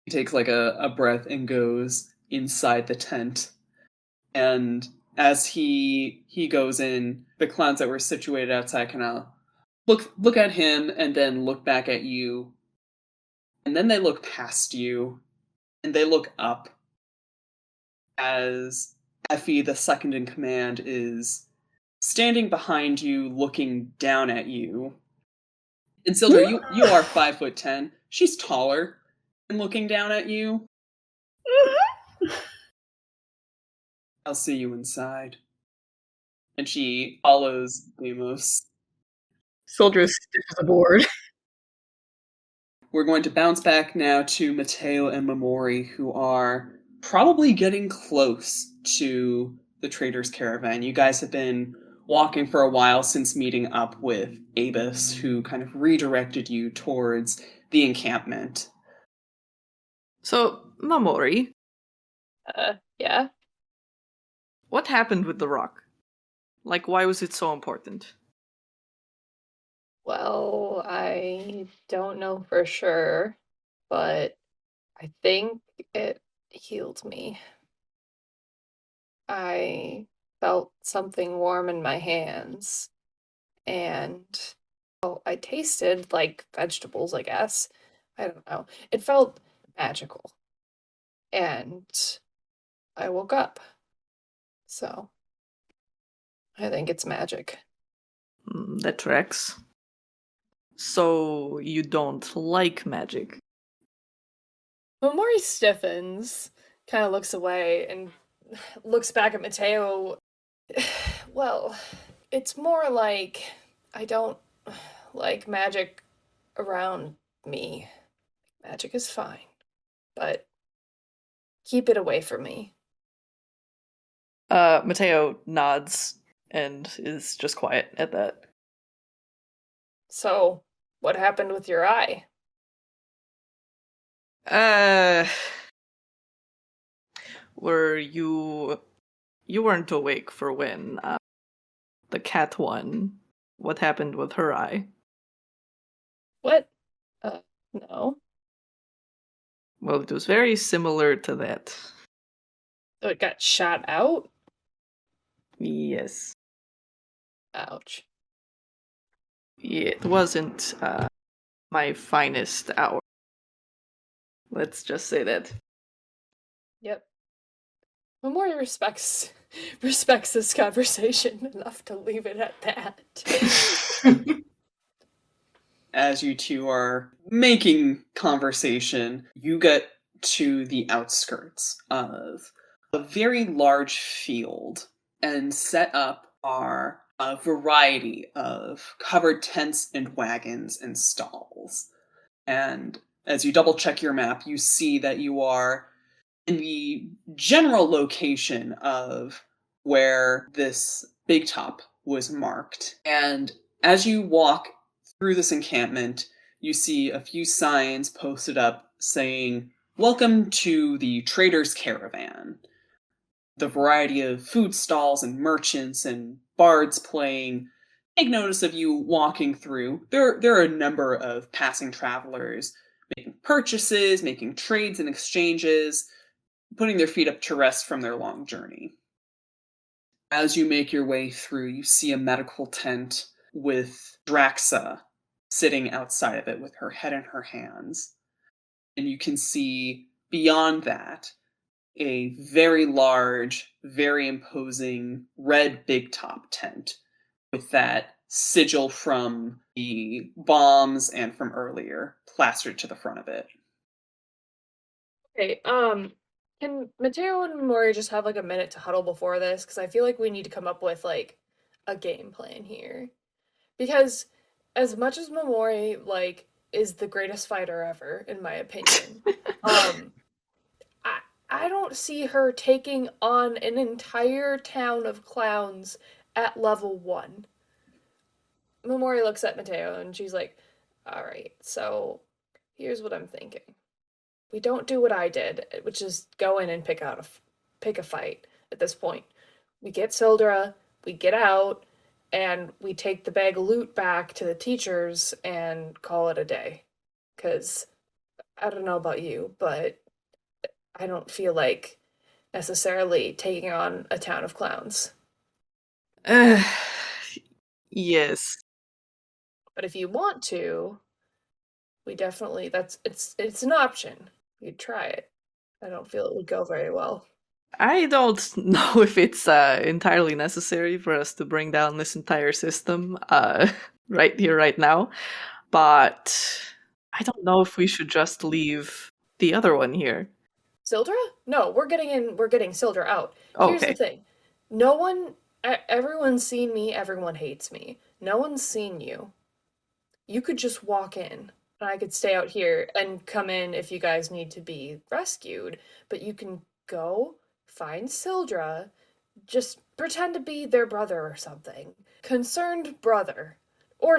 He takes like a breath and goes inside the tent. And as he goes in, the clowns that were situated outside kind of look at him and then look back at you. And then they look past you and they look up as Effie, the second in command, is standing behind you looking down at you. And Sildra, you are 5'10". She's taller and looking down at you. "I'll see you inside." And she follows Damos. Soldiers stiff as a board. We're going to bounce back now to Mateo and Momori, who are probably getting close to the trader's caravan. You guys have been walking for a while since meeting up with Abus, who kind of redirected you towards the encampment. So, Momori, Yeah? what happened with the rock? Like, why was it so important? Well, I don't know for sure, but I think it healed me. I felt something warm in my hands, and I tasted like vegetables, I guess. I don't know. It felt magical. And I woke up. So I think it's magic. That tracks. So, you don't like magic? Momori stiffens, kind of looks away, and looks back at Mateo. Well, it's more like I don't like magic around me. Magic is fine, but keep it away from me. Mateo nods and is just quiet at that. So, what happened with your eye? Were you weren't awake for when the cat won? What happened with her eye? What? No. Well, it was very similar to that. So it got shot out? Yes. Ouch. It wasn't my finest hour. Let's just say that. Yep. Momori respects this conversation enough to leave it at that. As you two are making conversation, you get to the outskirts of a very large field, and set up are a variety of covered tents and wagons and stalls. And as you double check your map, you see that you are in the general location of where this big top was marked. And as you walk through this encampment, you see a few signs posted up saying, "Welcome to the Trader's Caravan." The variety of food stalls and merchants and bards playing take notice of you walking through. There are a number of passing travelers making purchases, making trades and exchanges, putting their feet up to rest from their long journey. As you make your way through, you see a medical tent with Draxa sitting outside of it with her head in her hands. And you can see beyond that a very large, very imposing red big top tent with that sigil from the bombs and from earlier plastered to the front of it. Okay, can Mateo and Momori just have like a minute to huddle before this? Because I feel like we need to come up with like a game plan here. Because as much as Momori like is the greatest fighter ever, in my opinion, I don't see her taking on an entire town of clowns at level 1. Momori looks at Mateo and she's like, alright, so here's what I'm thinking. We don't do what I did, which is go in and pick a fight at this point. We get Sildra, we get out, and we take the bag of loot back to the teachers and call it a day. Because I don't know about you, but I don't feel like necessarily taking on a town of clowns. Yes. But if you want to, we definitely it's an option. You'd try it. I don't feel it would go very well. I don't know if it's entirely necessary for us to bring down this entire system right here, right now, but I don't know if we should just leave the other one here. Sildra? No, we're getting Sildra out. Here's the Okay. thing. Everyone's seen me, everyone hates me. No one's seen you. You could just walk in. And I could stay out here and come in if you guys need to be rescued. But you can go find Sildra. Just pretend to be their brother or something. Concerned brother. Or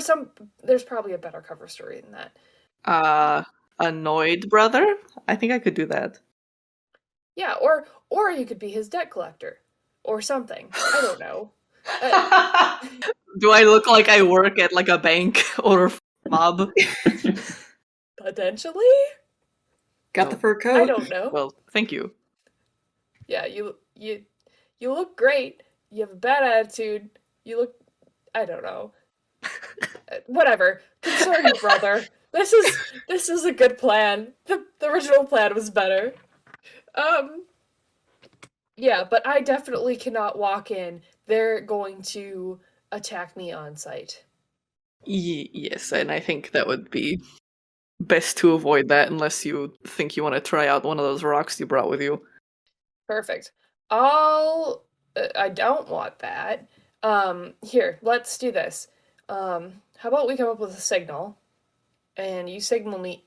there's probably a better cover story than that. Annoyed brother? I think I could do that. Yeah, or you could be his debt collector. Or something. I don't know. Do I look like I work at like a bank or a mob? Potentially? Got the fur coat? I don't know. Well, thank you. Yeah, you look great. You have a bad attitude. You look, I don't know. Whatever. Concerned brother. This is a good plan. The original plan was better. Yeah, but I definitely cannot walk in. They're going to attack me on sight. Yes, and I think that would be best to avoid that unless you think you want to try out one of those rocks you brought with you. Perfect. I don't want that. Here, let's do this. How about we come up with a signal, and you signal me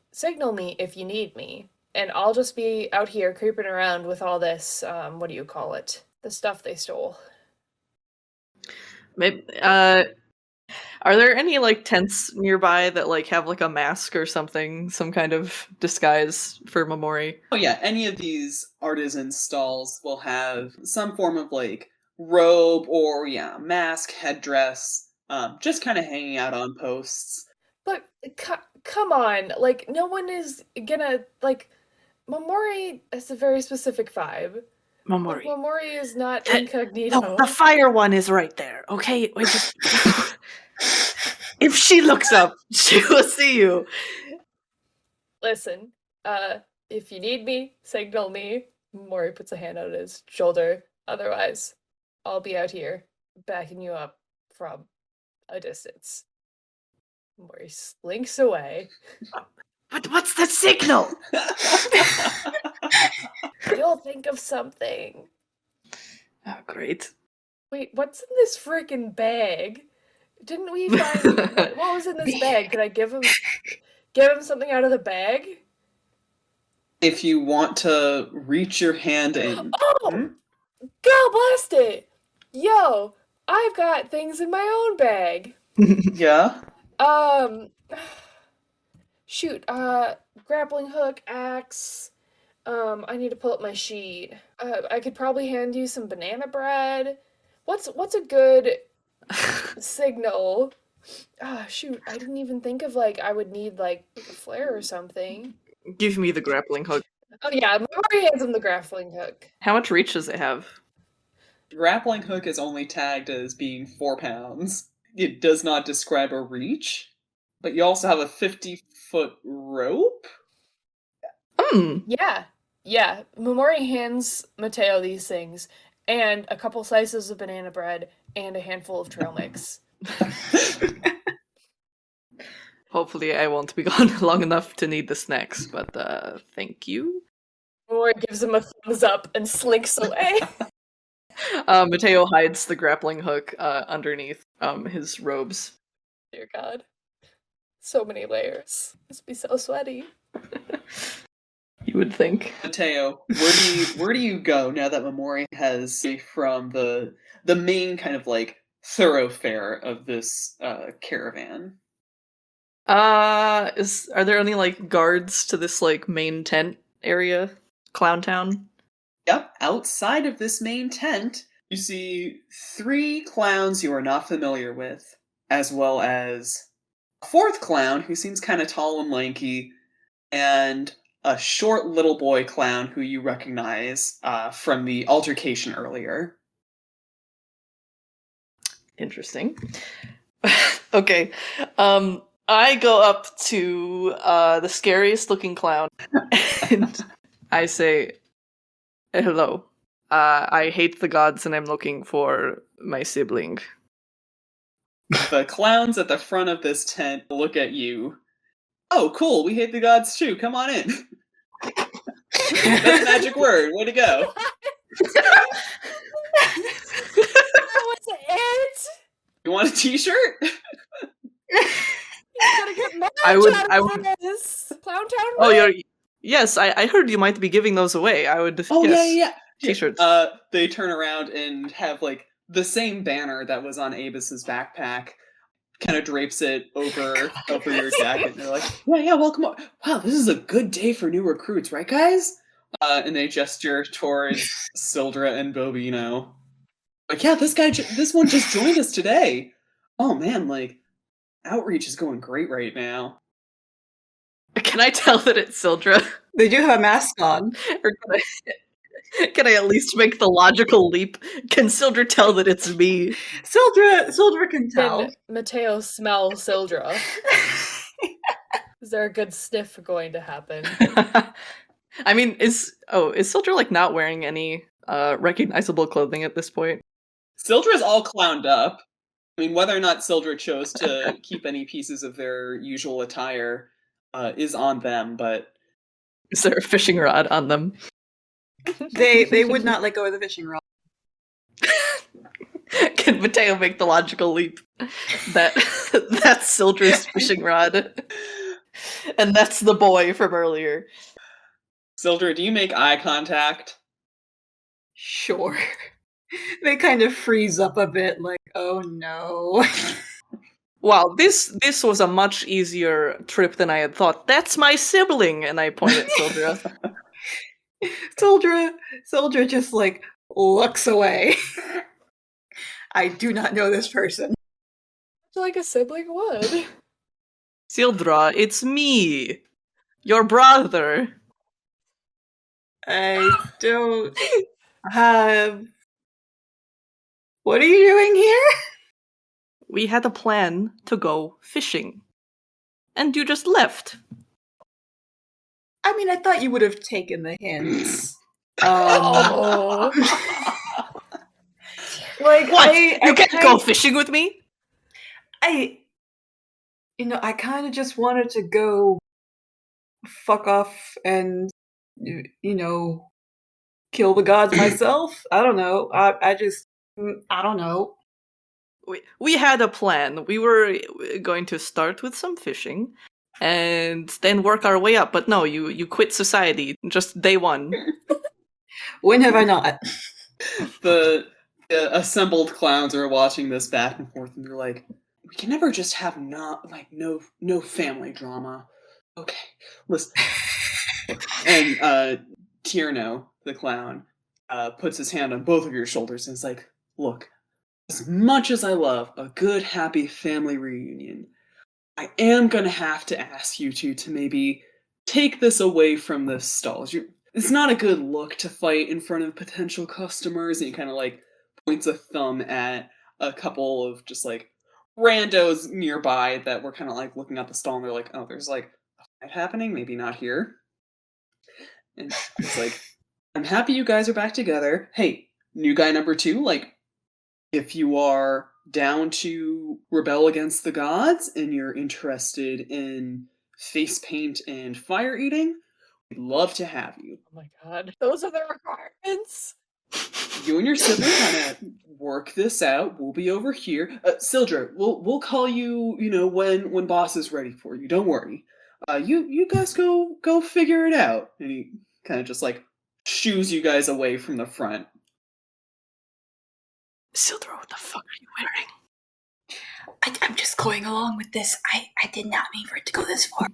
if you need me, and I'll just be out here creeping around with all this, what do you call it? The stuff they stole. Maybe, are there any like tents nearby that like have like a mask or something, some kind of disguise for Momori? Oh yeah, any of these artisan stalls will have some form of like robe or mask, headdress, just kind of hanging out on posts. But come on, like no one is gonna like. Momori has a very specific vibe. Momori. Momori is not incognito. No, the fire one is right there. Okay, wait, just if she looks up, she will see you. Listen, if you need me, signal me. Momori puts a hand on his shoulder. Otherwise, I'll be out here backing you up from a distance. Momori slinks away. But what's the signal? You'll think of something. Oh, great. Wait, what's in this freaking bag? Didn't we find what was in this bag? Could I give him something out of the bag? If you want to reach your hand in. Oh! God blast it! Yo, I've got things in my own bag. Yeah? Shoot, grappling hook, axe. I need to pull up my sheet. I could probably hand you some banana bread. What's a good signal? Ah, shoot, I didn't even think of like I would need like a flare or something. Give me the grappling hook. Oh yeah, Momori hands him the grappling hook. How much reach does it have? Grappling hook is only tagged as being 4 pounds. It does not describe a reach. But you also have a 50-foot rope? Yeah. Momori hands Mateo these things, and a couple slices of banana bread, and a handful of trail mix. Hopefully I won't be gone long enough to need the snacks, but thank you. Momori gives him a thumbs up and slinks away. Mateo hides the grappling hook underneath his robes. Dear God. So many layers. Must be so sweaty. You would think. Mateo, where do you go now that Momori has from the main kind of like thoroughfare of this caravan? Are there any like guards to this like main tent area? Clown Town? Yep, outside of this main tent, you see 3 clowns you are not familiar with, as well as a 4th clown who seems kind of tall and lanky, and a short little boy clown who you recognize from the altercation earlier. Interesting. Okay. I go up to the scariest looking clown and I say, hello. I hate the gods and I'm looking for my sibling. The clowns at the front of this tent look at you. Oh, cool, we hate the gods too, come on in. That's a magic word, way to go. That was it? You want a t-shirt? Gotta get Marge I would- out I of would- this. Clown Town. Oh, yes. I heard you might be giving those away. I would. Oh yes. yeah. T-shirts. They turn around and have like the same banner that was on Abus's backpack. Kind of drapes it over your jacket. And they're like, yeah, welcome. Wow, this is a good day for new recruits, right, guys? And they gesture towards Sildra and Bobino. Like, yeah, this one just joined us today. Oh man, like, outreach is going great right now. Can I tell that it's Sildra? They do have a mask on. Or can I at least make the logical leap? Can Sildra tell that it's me? Sildra can tell. Can Mateo smell Sildra? Is there a good sniff going to happen? I mean, is Sildra like not wearing any recognizable clothing at this point? Sildra's all clowned up. I mean, whether or not Sildra chose to keep any pieces of their usual attire is on them, but... Is there a fishing rod on them? They would not let go of the fishing rod. Can Mateo make the logical leap? That's Sildra's fishing rod. And that's the boy from earlier. Sildra, do you make eye contact? Sure. They kind of freeze up a bit, like, oh no. Wow, this was a much easier trip than I had thought. That's my sibling, and I point at Sildra. Sildra just like looks away. I do not know this person. Like a sibling would. Sildra, it's me, your brother. I don't have... What are you doing here? We had a plan to go fishing. And you just left. I mean, I thought you would have taken the hints. Oh. Like, What? I You can't go fishing with me? I kind of just wanted to go fuck off and, kill the gods myself. I don't know. I don't know. We had a plan. We were going to start with some fishing and then work our way up. But no, you quit society just day one. When have I not? The assembled clowns are watching this back and forth, and they're like, "We can never just have no family drama." Okay, listen. And Tierno, the clown, puts his hand on both of your shoulders and is like, "Look, as much as I love a good, happy family reunion, I am gonna have to ask you two to maybe take this away from the stalls. It's not a good look to fight in front of potential customers." And he kind of like points a thumb at a couple of just like randos nearby that were kind of like looking at the stall, and they're like, "Oh, there's like a fight happening, maybe not here." And it's like, "I'm happy you guys are back together. Hey, new guy number 2, like, if you are down to rebel against the gods and you're interested in face paint and fire eating, we'd love to have you." Oh my god. Those are the requirements? You and your sibling kind of work this out. We'll be over here. Sildra, we'll call you, when boss is ready for you. Don't worry. You guys go figure it out. And he kind of just like shoos you guys away from the front. Sildra, what the fuck are you wearing? I'm just going along with this. I did not mean for it to go this far.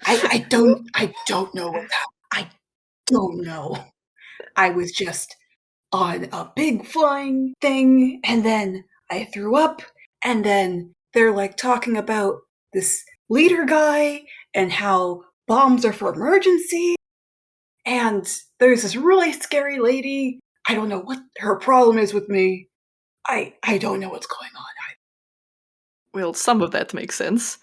I don't know what happened. I don't know. I was just on a big flying thing, and then I threw up, and then they're like talking about this leader guy and how bombs are for emergency, and there's this really scary lady. I don't know what her problem is with me. I don't know what's going on. Well, some of that makes sense.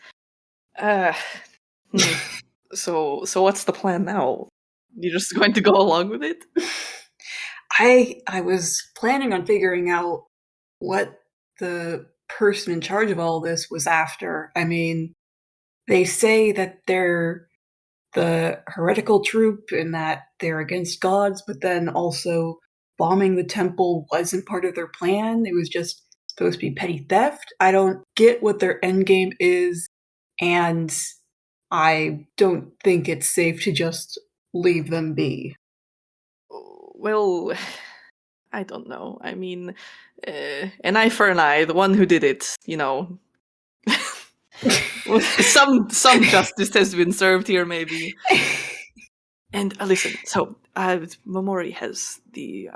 So what's the plan now? You're just going to go along with it? I was planning on figuring out what the person in charge of all this was after. I mean, they say that they're the heretical troop and that they're against gods, but then also bombing the temple wasn't part of their plan. It was just supposed to be petty theft. I don't get what their endgame is, and I don't think it's safe to just leave them be. Well, I don't know. I mean, an eye for an eye. The one who did it, some justice has been served here, maybe. And listen, so Momori has the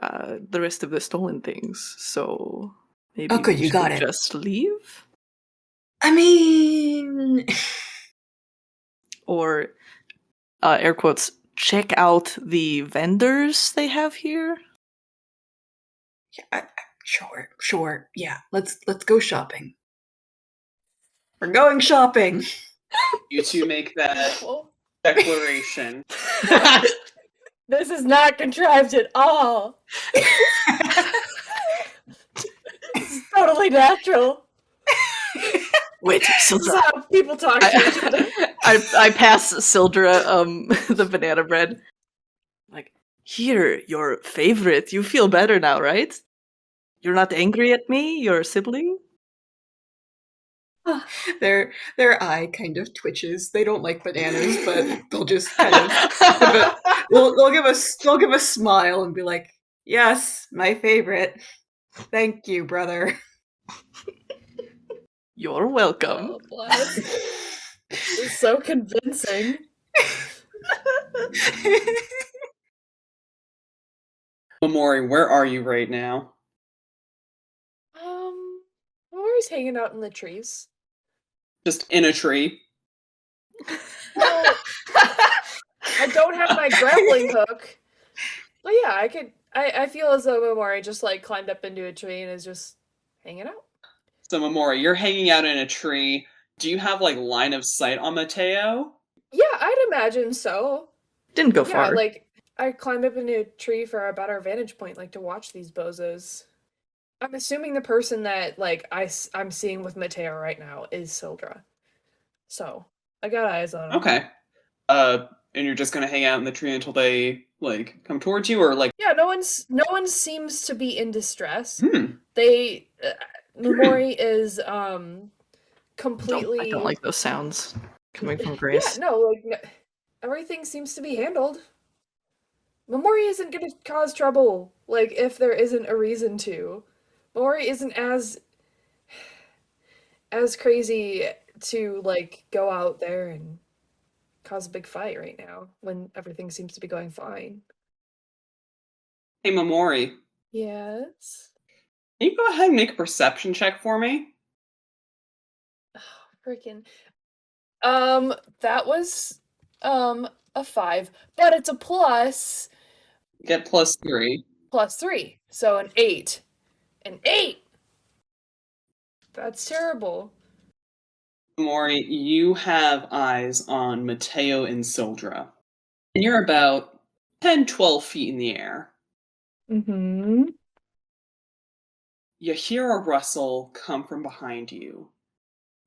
rest of the stolen things, so maybe Oh, good, we you got should it. just leave, I mean, or air quotes, check out the vendors they have here. yeah, sure. Yeah, let's go shopping. We're going shopping. You two make that Well, declaration. this is not contrived at all. This is totally natural. Wait, This is Sildra. how people talk to each other. I pass Sildra the banana bread. Like, here, your favorite. You feel better now, right? You're not angry at me, your sibling? Their eye kind of twitches. They don't like bananas, but they'll just kind of they'll give a smile and be like, "Yes, my favorite. Thank you, brother." You're welcome. Oh, bless. This is so convincing. Momori, where are you right now? Laura's hanging out in the trees. Just in a tree. Well, I don't have my grappling hook. But yeah, I feel as though Momori just like climbed up into a tree and is just hanging out. So Momori, you're hanging out in a tree. Do you have like line of sight on Mateo? Yeah, I'd imagine so. Didn't go Yeah, far. like I climbed up into a tree for a better vantage point, like to watch these bozos. I'm assuming the person that like I'm seeing with Mateo right now is Sildra. So I got eyes on him. Okay. And you're just gonna hang out in the tree until they like come towards you, or like? Yeah, no one seems to be in distress. Hmm. They Momori is completely. I don't like those sounds coming from Grace. Yeah, no, like everything seems to be handled. Momori isn't gonna cause trouble, like if there isn't a reason to. Momori isn't as crazy to like go out there and cause a big fight right now when everything seems to be going fine. Hey Momori, Yes. can you go ahead and make a perception check for me? Oh, freaking. That was a 5, but it's a plus Get +3. +3, so an 8. An 8. That's terrible. Momori, you have eyes on Mateo and Sildra. And you're about 10-12 feet in the air. Mm-hmm. You hear a rustle come from behind you,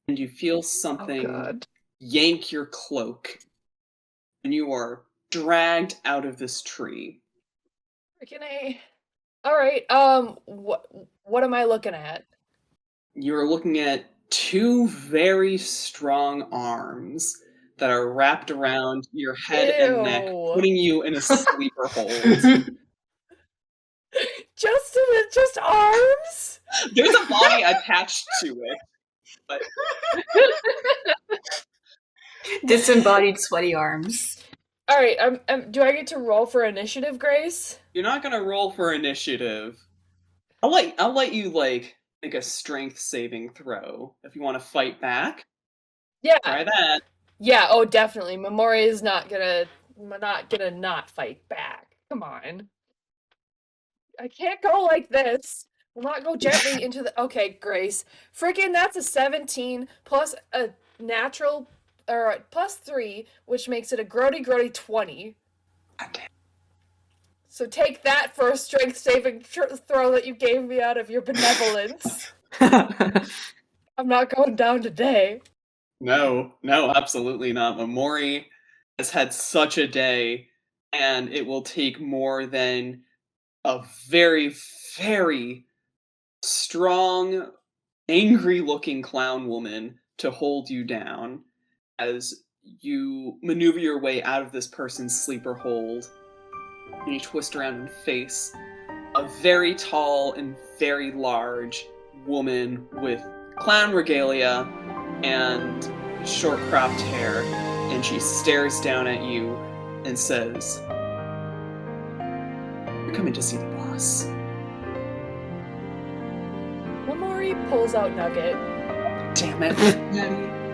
and you feel Oh something god. yank your cloak, and you are dragged out of this tree. Freaking A. Alright, what am I looking at? You're looking at two very strong arms that are wrapped around your head and neck, Ew. putting you in a sleeper hold. Just arms? There's a body attached to it, but Disembodied sweaty arms. Alright, do I get to roll for initiative, Grace? you're not gonna roll for initiative. I'll let you like make a strength saving throw if you want to fight back. Yeah. Try that. Yeah, oh definitely. Momori is not gonna not fight back. Come on. I can't go like this. Will not go gently into the okay, Grace. Freaking that's a 17 plus a natural or +3, which makes it a grody 20. So take that for a strength saving throw that you gave me out of your benevolence. I'm not going down today. No, absolutely not. Momori has had such a day, and it will take more than a very, very strong angry-looking clown woman to hold you down as you maneuver your way out of this person's sleeper hold. And you twist around and face a very tall and very large woman with clown regalia and short cropped hair, and she stares down at you and says, "You're coming to see the boss." Momori pulls out Nugget. Damn it.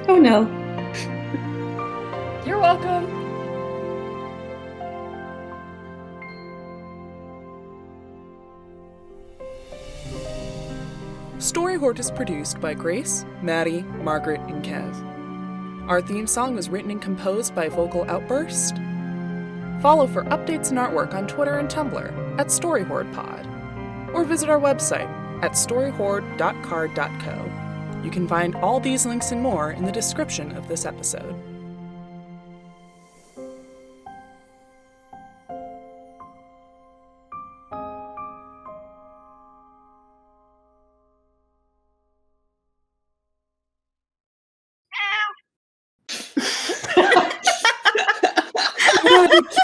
Oh no. You're welcome. Story Hoard is produced by Grace, Maddie, Margaret, and Kev. Our theme song was written and composed by Vocal Outburst. Follow for updates and artwork on Twitter and Tumblr at StoryHoardPod, or visit our website at storyhoard.card.co. You can find all these links and more in the description of this episode.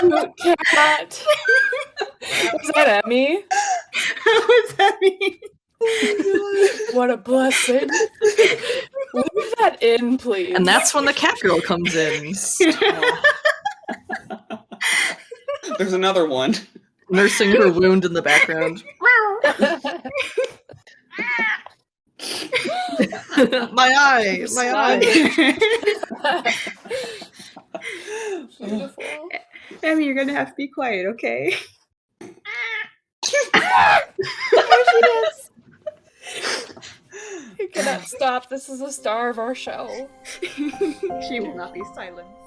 What a cute cat. Was that Emmy? What's that mean? What a blessing. Leave that in, please. And that's when the cat girl comes in. There's another one. Nursing her wound in the background. My eye! My eye! Beautiful. Emmy, you're gonna have to be quiet, okay? There she is. You cannot stop. This is the star of our show. She will not be silenced.